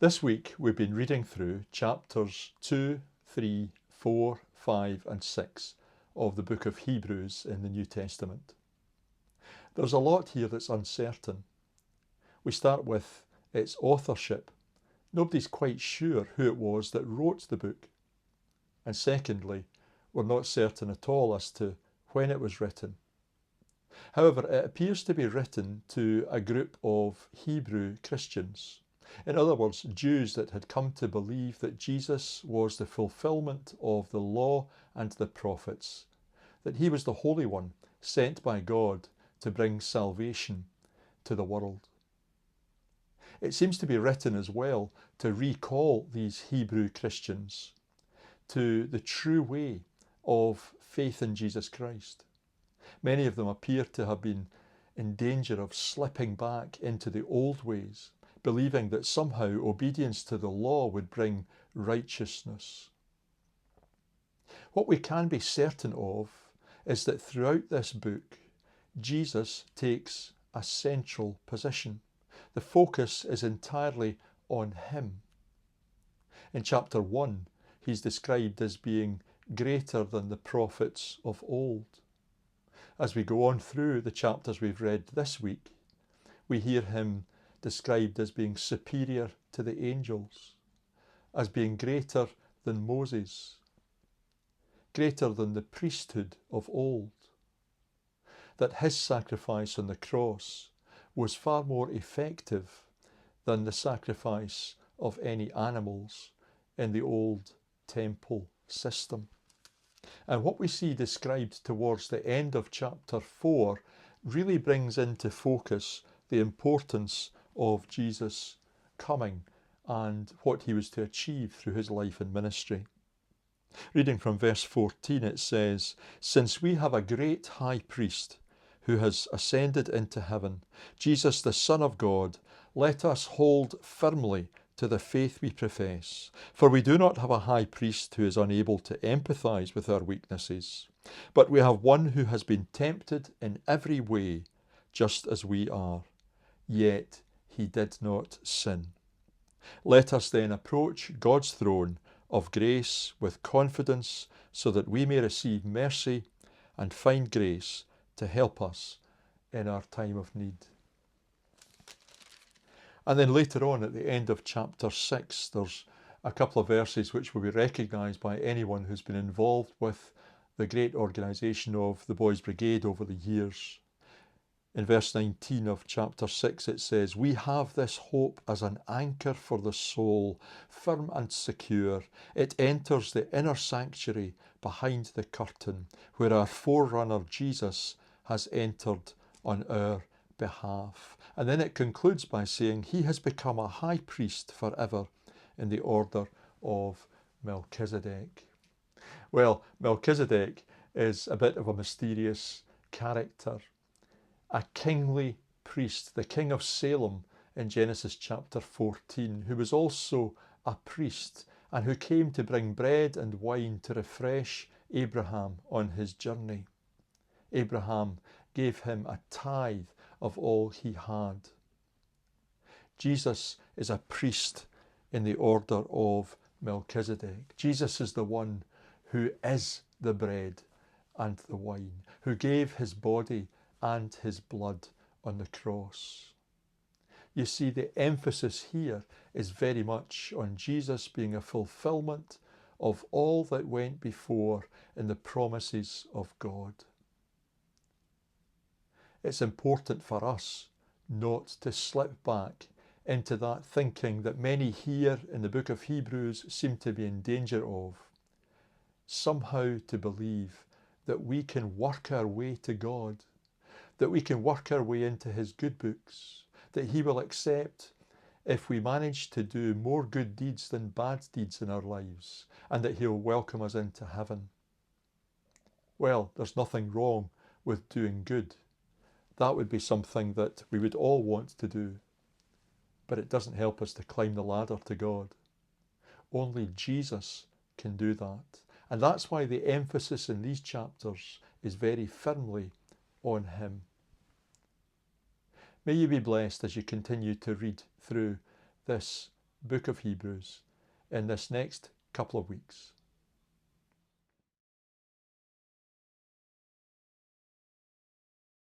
This week we've been reading through chapters 2, 3, 4, 5 and 6 of the book of Hebrews in the New Testament. There's a lot here that's uncertain. We start with its authorship. Nobody's quite sure who it was that wrote the book. And secondly, we're not certain at all as to when it was written. However, it appears to be written to a group of Hebrew Christians. In other words, Jews that had come to believe that Jesus was the fulfillment of the law and the prophets, that he was the Holy One sent by God to bring salvation to the world. It seems to be written as well to recall these Hebrew Christians to the true way of faith in Jesus Christ. Many of them appear to have been in danger of slipping back into the old ways, believing that somehow obedience to the law would bring righteousness. What we can be certain of is that throughout this book, Jesus takes a central position. The focus is entirely on him. In chapter 1, he's described as being greater than the prophets of old. As we go on through the chapters we've read this week, we hear him described as being superior to the angels, as being greater than Moses, greater than the priesthood of old, that his sacrifice on the cross was far more effective than the sacrifice of any animals in the old temple system. And what we see described towards the end of chapter 4 really brings into focus the importance of Jesus coming and what he was to achieve through his life and ministry. Reading from verse 14, it says, "Since we have a great high priest who has ascended into heaven, Jesus the Son of God, let us hold firmly to the faith we profess. For we do not have a high priest who is unable to empathize with our weaknesses, but we have one who has been tempted in every way, just as we are, yet he did not sin. Let us then approach God's throne of grace with confidence so that we may receive mercy and find grace to help us in our time of need." And then later on at the end of chapter 6, there's a couple of verses which will be recognised by anyone who's been involved with the great organisation of the Boys' Brigade over the years. In verse 19 of chapter 6 it says, "We have this hope as an anchor for the soul, firm and secure. It enters the inner sanctuary behind the curtain, where our forerunner Jesus has entered on our behalf." And then it concludes by saying, "He has become a high priest forever in the order of Melchizedek." Well, Melchizedek is a bit of a mysterious character. A kingly priest, the king of Salem in Genesis chapter 14, who was also a priest and who came to bring bread and wine to refresh Abraham on his journey. Abraham gave him a tithe of all he had. Jesus is a priest in the order of Melchizedek. Jesus is the one who is the bread and the wine, who gave his body and his blood on the cross. You see, the emphasis here is very much on Jesus being a fulfillment of all that went before in the promises of God. It's important for us not to slip back into that thinking that many here in the book of Hebrews seem to be in danger of. Somehow to believe that we can work our way to God, that we can work our way into his good books, that he will accept if we manage to do more good deeds than bad deeds in our lives, and that he'll welcome us into heaven. Well, there's nothing wrong with doing good. That would be something that we would all want to do, but it doesn't help us to climb the ladder to God. Only Jesus can do that. And that's why the emphasis in these chapters is very firmly on him. May you be blessed as you continue to read through this book of Hebrews in this next couple of weeks.